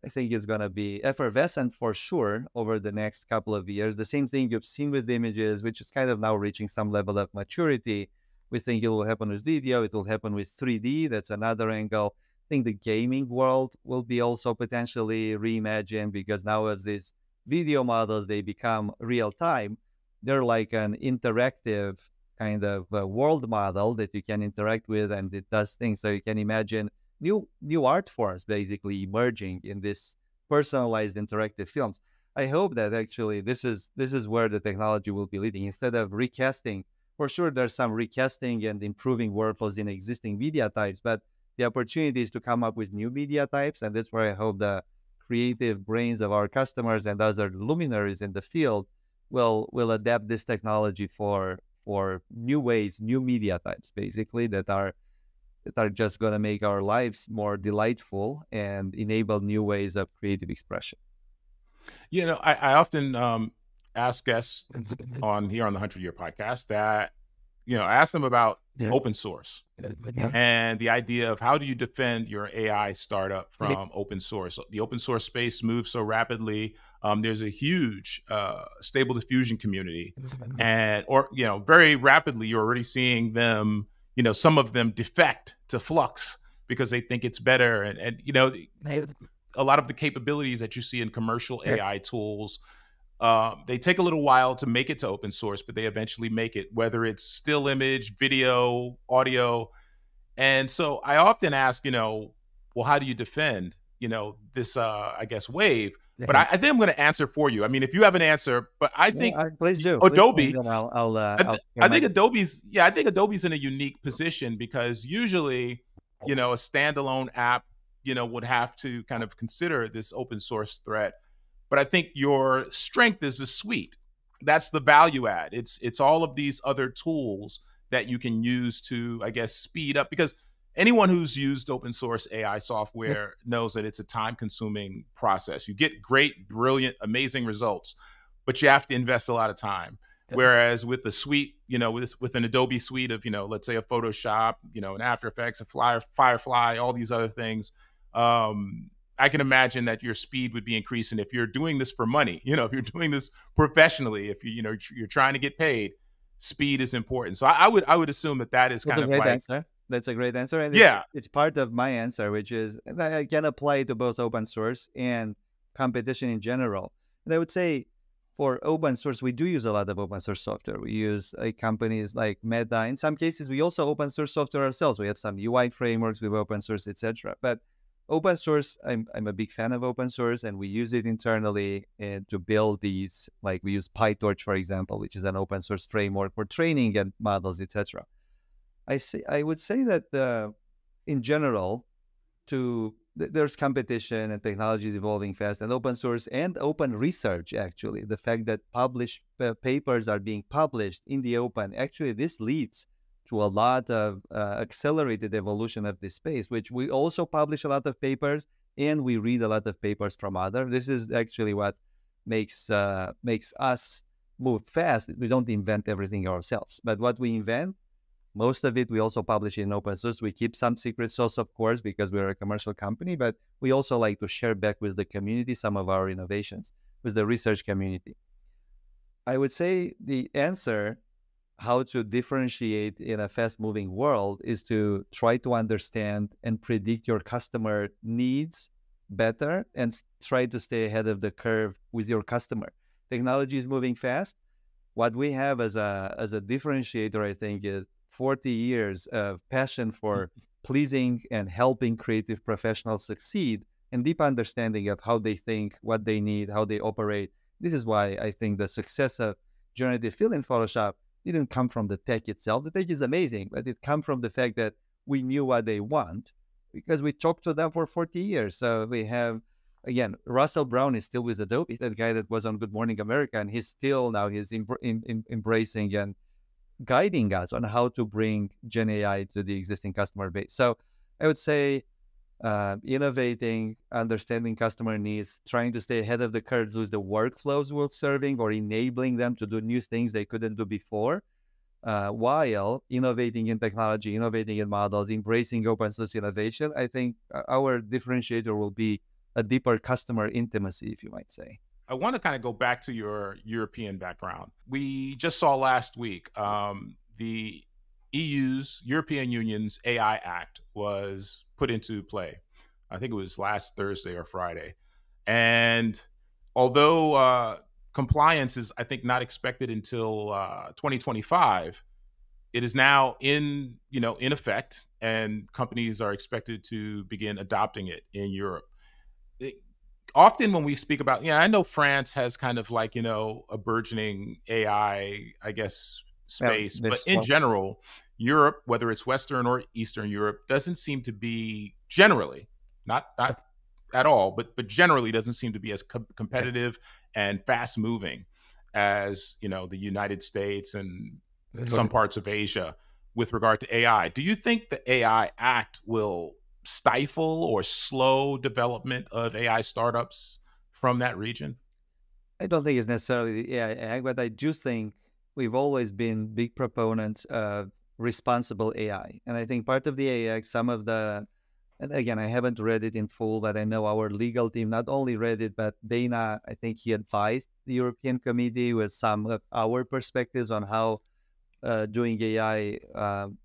I think it's going to be effervescent for sure over the next couple of years. The same thing you've seen with images, which is kind of now reaching some level of maturity. We think it will happen with video. It will happen with 3D. That's another angle. I think the gaming world will be also potentially reimagined, because now as these video models, they become real time. They're like an interactive kind of world model that you can interact with, and it does things. So you can imagine new art forms basically emerging in this personalized interactive films. I hope that actually this is where the technology will be leading. Instead of recasting, for sure there's some recasting and improving workflows in existing media types, but the opportunity is to come up with new media types, and that's where I hope the creative brains of our customers and other luminaries in the field will adapt this technology for new ways, new media types, basically, that are just going to make our lives more delightful and enable new ways of creative expression. I often ask guests on the 100-Year podcast that, I ask them about open source and the idea of how do you defend your AI startup from open source. The open source space moves so rapidly. There's a huge Stable Diffusion community, and very rapidly you're already seeing them, some of them defect to Flux because they think it's better, and a lot of the capabilities that you see in commercial AI tools, they take a little while to make it to open source, but they eventually make it, whether it's still image, video, audio. And so I often ask, well, how do you defend, this, I guess, wave? But I think I'm going to answer for you. I mean, if you have an answer, but I think please do. Adobe, I think Adobe's in a unique position, because usually, a standalone app, would have to kind of consider this open source threat. But I think your strength is the suite. That's the value add. It's all of these other tools that you can use to, I guess, speed up, because anyone who's used open source AI software knows that it's a time-consuming process. You get great, brilliant, amazing results, but you have to invest a lot of time. Whereas with the suite, with an Adobe suite of, let's say a Photoshop, an After Effects, a FireFly, all these other things, I can imagine that your speed would be increasing if you're doing this for money. If you're doing this professionally, if you're trying to get paid, speed is important. So I would assume that is kind of like answer. That's a great answer. And it's part of my answer, which is I can apply it to both open source and competition in general. And I would say for open source, we do use a lot of open source software. We use companies like Meta. In some cases, we also open source software ourselves. We have some UI frameworks with open source, etc. But open source, I'm a big fan of open source, and we use it internally to build these. Like we use PyTorch, for example, which is an open source framework for training and models, etc. I would say that in general, there's competition and technology is evolving fast, and open source and open research, actually, the fact that papers are being published in the open, actually this leads to a lot of accelerated evolution of this space, which we also publish a lot of papers and we read a lot of papers from others. This is actually what makes us move fast. We don't invent everything ourselves, but what we invent, most of it, we also publish in open source. We keep some secret sauce, of course, because we're a commercial company, but we also like to share back with the community some of our innovations, with the research community. I would say the answer, how to differentiate in a fast-moving world, is to try to understand and predict your customer needs better and try to stay ahead of the curve with your customer. Technology is moving fast. What we have as a differentiator, I think, is 40 years of passion for pleasing and helping creative professionals succeed, and deep understanding of how they think, what they need, how they operate. This is why I think the success of generative fill in Photoshop didn't come from the tech itself. The tech is amazing, but it comes from the fact that we knew what they want because we talked to them for 40 years. So we have, again, Russell Brown is still with Adobe, that guy that was on Good Morning America, and he's embracing and guiding us on how to bring Gen AI to the existing customer base. So I would say innovating, understanding customer needs, trying to stay ahead of the curves with the workflows we're serving or enabling them to do new things they couldn't do before, while innovating in technology, innovating in models, embracing open source innovation. I think our differentiator will be a deeper customer intimacy, if you might say. I want to kind of go back to your European background. We just saw last week the European Union's AI Act was put into play. I think it was last Thursday or Friday. And although compliance is, I think, not expected until 2025, it is now in effect, and companies are expected to begin adopting it in Europe. Often when we speak about, I know France has kind of like, a burgeoning AI, I guess, space, but in general, Europe, whether it's Western or Eastern Europe, doesn't seem to be generally, not at all, but generally doesn't seem to be as competitive and fast moving as, the United States and some parts of Asia with regard to AI. Do you think the AI Act will stifle or slow development of AI startups from that region? I don't think it's necessarily the AI Act, but I do think we've always been big proponents of responsible AI. And I think part of the AI Act, and again, I haven't read it in full, but I know our legal team not only read it, but Dana, I think he advised the European Committee with some of our perspectives on how doing AI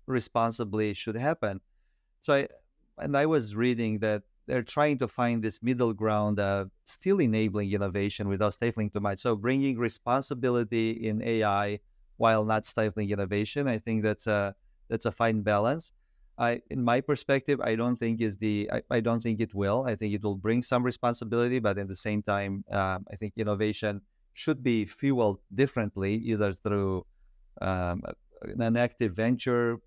responsibly should happen. So I was reading that they're trying to find this middle ground of still enabling innovation without stifling too much. So bringing responsibility in AI while not stifling innovation, I think that's a fine balance. In my perspective, I don't think it will. I think it will bring some responsibility, but at the same time, I think innovation should be fueled differently, either through an active venture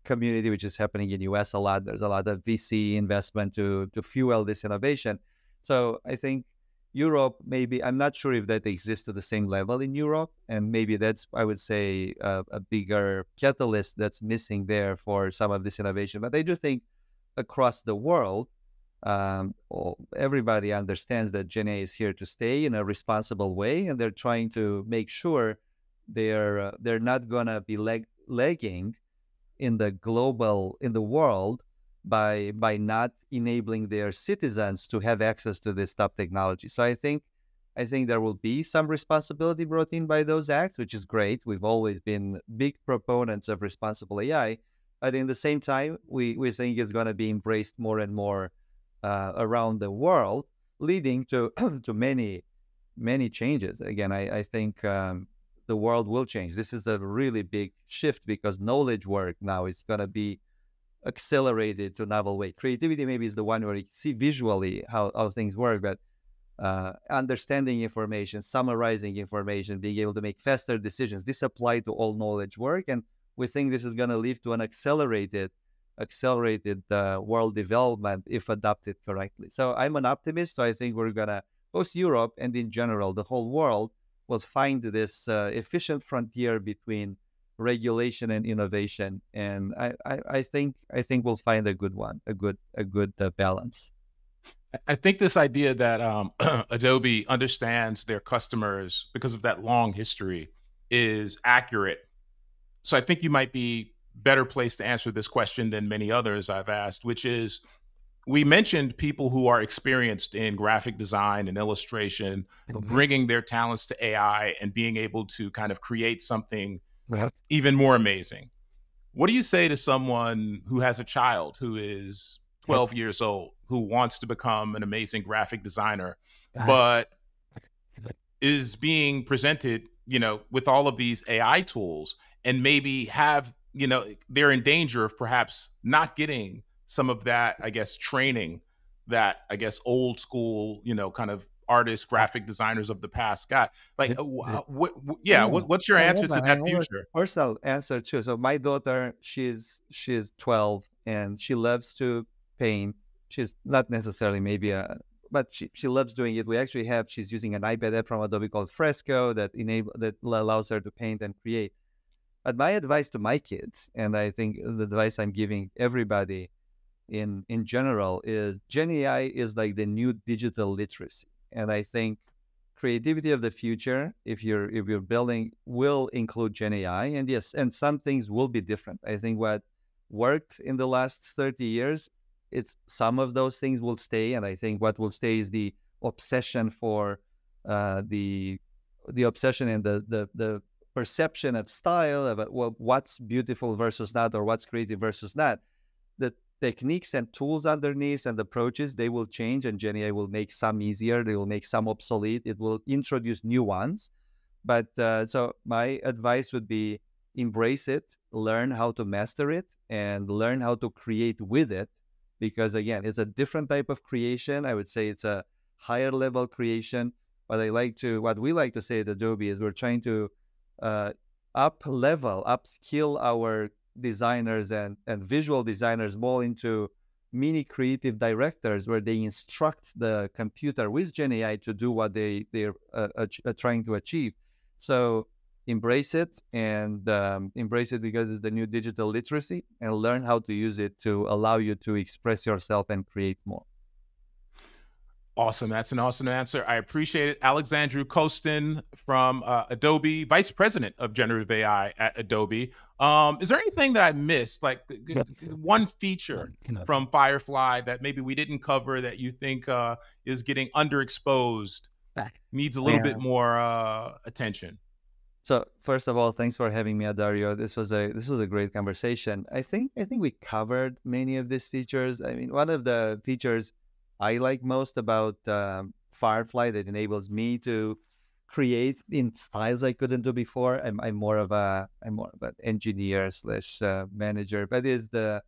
community, which is happening in US a lot. There's a lot of VC investment to fuel this innovation. So I think Europe, maybe, I'm not sure if that exists to the same level in Europe. And maybe that's, I would say, a bigger catalyst that's missing there for some of this innovation. But I do think across the world, everybody understands that Gen AI is here to stay in a responsible way. And they're trying to make sure they're not going to be lagging in the world by not enabling their citizens to have access to this top technology. So I think there will be some responsibility brought in by those acts, which is great. We've always been big proponents of responsible AI, but in the same time, we think it's going to be embraced more and more around the world, leading to to many changes. Again, I think the world will change. This is a really big shift because knowledge work now is going to be accelerated to novel way. Creativity maybe is the one where you see visually how things work, but understanding information, summarizing information, being able to make faster decisions, this apply to all knowledge work. And we think this is going to lead to an accelerated world development if adopted correctly. So I'm an optimist. So I think we're going to, both Europe and in general, the whole world will find this efficient frontier between regulation and innovation. And I think we'll find a good one, a good balance. I think this idea that Adobe understands their customers because of that long history is accurate. So I think you might be better placed to answer this question than many others I've asked, which is, we mentioned people who are experienced in graphic design and illustration, bringing their talents to AI and being able to kind of create something even more amazing. What do you say to someone who has a child who is 12 years old, who wants to become an amazing graphic designer, but is being presented, with all of these AI tools, and maybe they're in danger of perhaps not getting some of that, I guess, training that, I guess, old school, kind of artists, graphic designers of the past got? Like, what's your answer to that future? Personal answer too. So my daughter, she's 12 and she loves to paint. She's not necessarily but she loves doing it. She's using an iPad app from Adobe called Fresco that allows her to paint and create. But my advice to my kids, and I think the advice I'm giving everybody in general, is Gen AI is like the new digital literacy. And I think creativity of the future, if you're building, will include Gen AI. And yes, and some things will be different. I think what worked in the last 30 years, some of those things will stay. And I think what will stay is the obsession for the obsession and the perception of style, of what's beautiful versus not, or what's creative versus not. The techniques and tools underneath and approaches, they will change, and Gen AI will make some easier. They will make some obsolete. It will introduce new ones. But so my advice would be, embrace it, learn how to master it, and learn how to create with it. Because again, it's a different type of creation. I would say it's a higher level creation. What we like to say at Adobe is we're trying to upskill our designers and visual designers more into mini creative directors, where they instruct the computer with Gen AI to do what they're trying to achieve. So embrace it, and embrace it because it's the new digital literacy, and learn how to use it to allow you to express yourself and create more. Awesome. That's an awesome answer. I appreciate it. Alexandru Costin from Adobe, Vice President of Generative AI at Adobe. Is there anything that I missed, like one feature from FireFly that maybe we didn't cover that you think is getting underexposed, needs a little bit more attention? So first of all, thanks for having me, Adario. This was a great conversation. I think we covered many of these features. I mean, one of the features I like most about FireFly that enables me to create in styles I couldn't do before. I'm more of an engineer / manager, but is the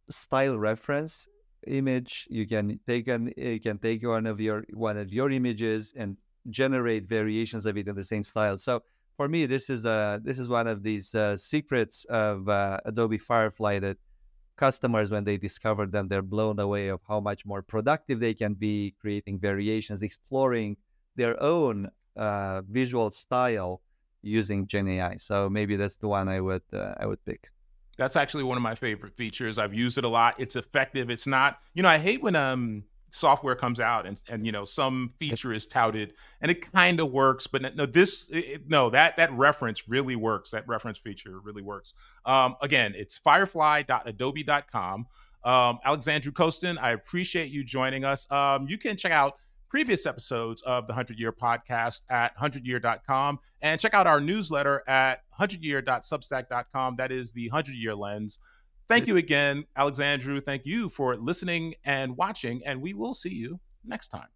style reference image. You can take one of your images and generate variations of it in the same style. So for me, this is one of these secrets of Adobe FireFly that customers, when they discover them, they're blown away of how much more productive they can be creating variations, exploring their own visual style using Gen AI. So maybe that's the one I would pick. That's actually one of my favorite features. I've used it a lot. It's effective. It's not, I hate when software comes out and some feature is touted and it kind of works, but that reference really works. That reference feature really works. Again, it's firefly.adobe.com. Alexandru Costin, I appreciate you joining us. You can check out previous episodes of the 100-Year Podcast at 100year.com, and check out our newsletter at 100year.substack.com. That is the 100-Year Lens. Thank you again, Alexandru. Thank you for listening and watching, and we will see you next time.